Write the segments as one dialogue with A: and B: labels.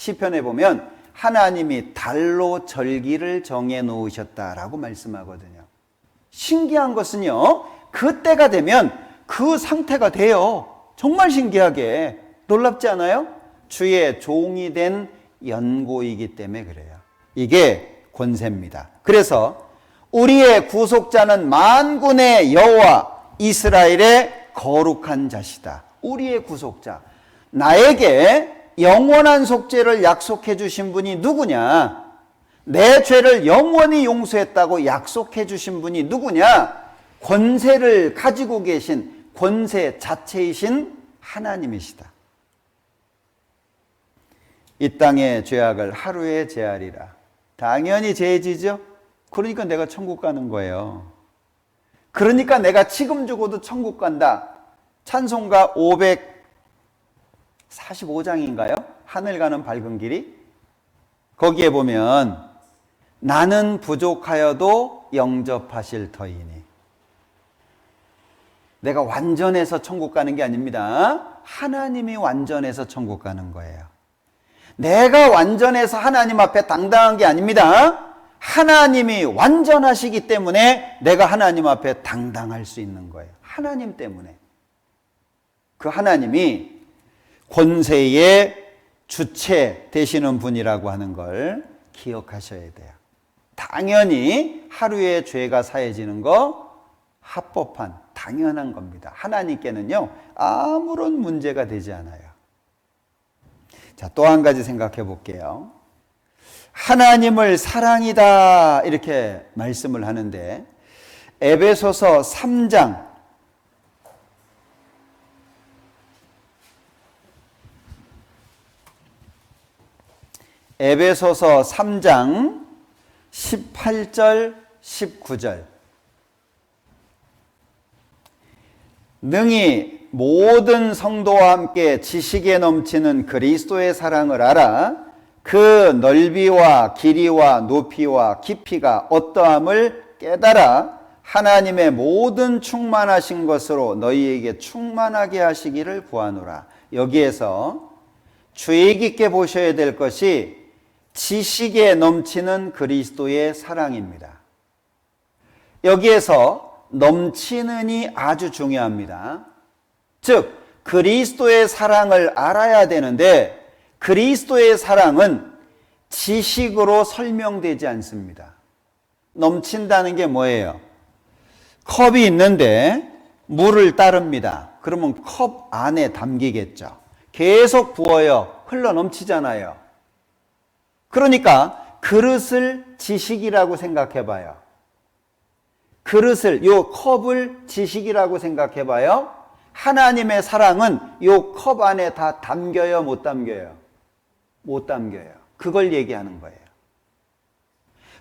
A: 시편에 보면 하나님이 달로 절기를 정해 놓으셨다라고 말씀하거든요. 신기한 것은요, 그때가 되면 그 상태가 돼요. 정말 신기하게. 놀랍지 않아요? 주의 종이 된 연고이기 때문에 그래요. 이게 권세입니다. 그래서 우리의 구속자는 만군의 여호와 이스라엘의 거룩한 자시다. 우리의 구속자. 나에게 영원한 속죄를 약속해 주신 분이 누구냐? 내 죄를 영원히 용서했다고 약속해 주신 분이 누구냐? 권세를 가지고 계신 권세 자체이신 하나님이시다. 이 땅의 죄악을 하루에 제하리라. 당연히 제해지죠? 그러니까 내가 천국 가는 거예요. 그러니까 내가 지금 죽어도 천국 간다. 찬송가 545장인가요? 하늘 가는 밝은 길이? 거기에 보면 나는 부족하여도 영접하실 터이니. 내가 완전해서 천국 가는 게 아닙니다. 하나님이 완전해서 천국 가는 거예요. 내가 완전해서 하나님 앞에 당당한 게 아닙니다. 하나님이 완전하시기 때문에 내가 하나님 앞에 당당할 수 있는 거예요. 하나님 때문에. 그 하나님이 권세의 주체 되시는 분이라고 하는 걸 기억하셔야 돼요. 당연히 하루에 죄가 사해지는 거 합법한 당연한 겁니다. 하나님께는요, 아무런 문제가 되지 않아요. 자, 또 한 가지 생각해 볼게요. 하나님을 사랑이다 이렇게 말씀을 하는데 에베소서 3장 에베소서 3장 18절 19절 능히 모든 성도와 함께 지식에 넘치는 그리스도의 사랑을 알아 그 넓이와 길이와 높이와 깊이가 어떠함을 깨달아 하나님의 모든 충만하신 것으로 너희에게 충만하게 하시기를 구하노라. 여기에서 주의 깊게 보셔야 될 것이 지식에 넘치는 그리스도의 사랑입니다. 여기에서 넘치는이 아주 중요합니다. 즉 그리스도의 사랑을 알아야 되는데 그리스도의 사랑은 지식으로 설명되지 않습니다. 넘친다는 게 뭐예요? 컵이 있는데 물을 따릅니다. 그러면 컵 안에 담기겠죠. 계속 부어요. 흘러 넘치잖아요. 그러니까 그릇을 지식이라고 생각해 봐요. 그릇을, 요 컵을 지식이라고 생각해 봐요. 하나님의 사랑은 요 컵 안에 다 담겨요, 못 담겨요? 못 담겨요. 그걸 얘기하는 거예요.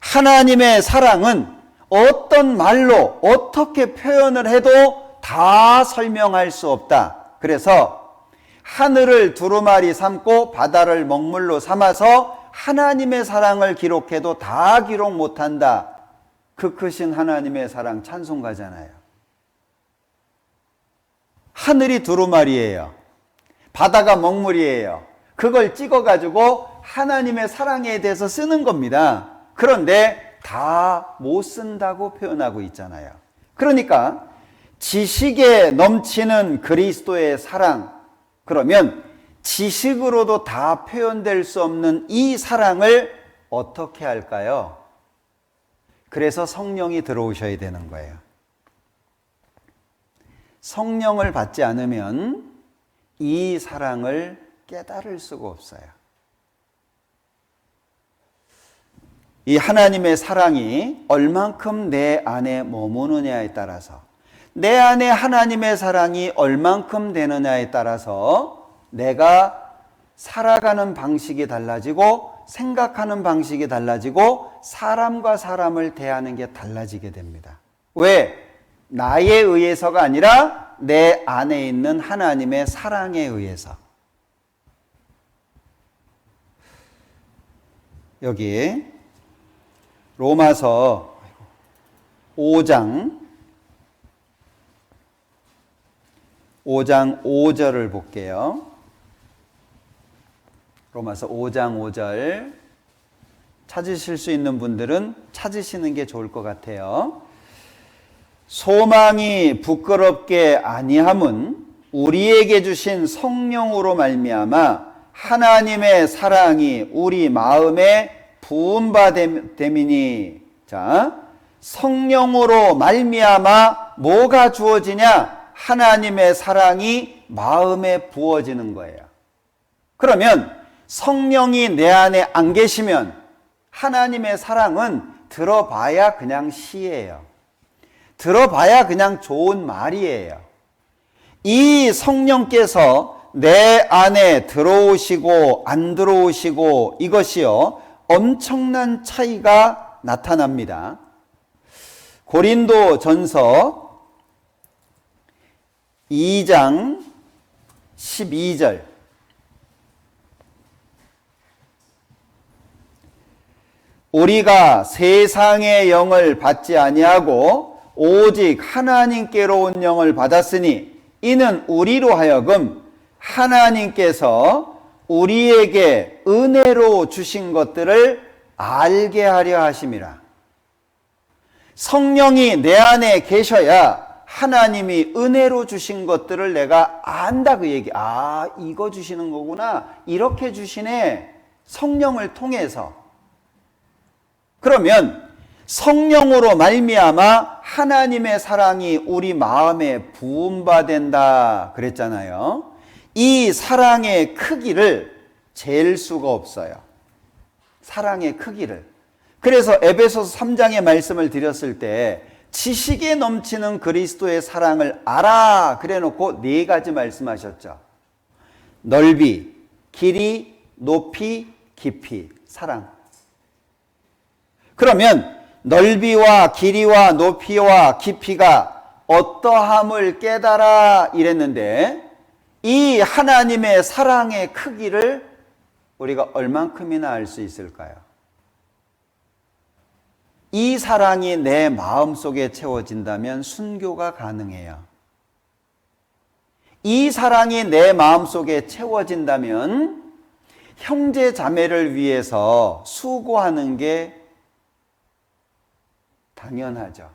A: 하나님의 사랑은 어떤 말로 어떻게 표현을 해도 다 설명할 수 없다. 그래서 하늘을 두루마리 삼고 바다를 먹물로 삼아서 하나님의 사랑을 기록해도 다 기록 못한다. 그 크신 하나님의 사랑 찬송가잖아요. 하늘이 두루마리예요. 바다가 먹물이에요. 그걸 찍어가지고 하나님의 사랑에 대해서 쓰는 겁니다. 그런데 다 못 쓴다고 표현하고 있잖아요. 그러니까 지식에 넘치는 그리스도의 사랑, 그러면 지식으로도 다 표현될 수 없는 이 사랑을 어떻게 할까요? 그래서 성령이 들어오셔야 되는 거예요. 성령을 받지 않으면 이 사랑을 깨달을 수가 없어요. 이 하나님의 사랑이 얼만큼 내 안에 머무느냐에 따라서, 내 안에 하나님의 사랑이 얼만큼 되느냐에 따라서 내가 살아가는 방식이 달라지고 생각하는 방식이 달라지고 사람과 사람을 대하는 게 달라지게 됩니다. 왜? 나에 의해서가 아니라 내 안에 있는 하나님의 사랑에 의해서. 여기 로마서 5장 5절을 볼게요. 로마서 5장 5절 찾으실 수 있는 분들은 찾으시는 게 좋을 것 같아요. 소망이 부끄럽게 아니함은 우리에게 주신 성령으로 말미암아 하나님의 사랑이 우리 마음에 부음받음이니. 자, 성령으로 말미암아 뭐가 주어지냐? 하나님의 사랑이 마음에 부어지는 거예요. 그러면 성령이 내 안에 안 계시면 하나님의 사랑은 들어봐야 그냥 시예요. 들어봐야 그냥 좋은 말이에요. 이 성령께서 내 안에 들어오시고 안 들어오시고 이것이요 엄청난 차이가 나타납니다. 고린도 전서 2장 12절 우리가 세상의 영을 받지 아니하고 오직 하나님께로 온 영을 받았으니 이는 우리로 하여금 하나님께서 우리에게 은혜로 주신 것들을 알게 하려 하심이라. 성령이 내 안에 계셔야 하나님이 은혜로 주신 것들을 내가 안다 그 얘기. 아, 이거 주시는 거구나. 이렇게 주시네. 성령을 통해서. 그러면 성령으로 말미암아 하나님의 사랑이 우리 마음에 부음받는다 그랬잖아요. 이 사랑의 크기를 잴 수가 없어요. 사랑의 크기를. 그래서 에베소서 3장의 말씀을 드렸을 때 지식에 넘치는 그리스도의 사랑을 알아 그래 놓고 네 가지 말씀하셨죠. 넓이, 길이, 높이, 깊이, 사랑. 그러면 넓이와 길이와 높이와 깊이가 어떠함을 깨달아 이랬는데 이 하나님의 사랑의 크기를 우리가 얼만큼이나 알 수 있을까요? 이 사랑이 내 마음속에 채워진다면 순교가 가능해요. 이 사랑이 내 마음속에 채워진다면 형제 자매를 위해서 수고하는 게 당연하죠.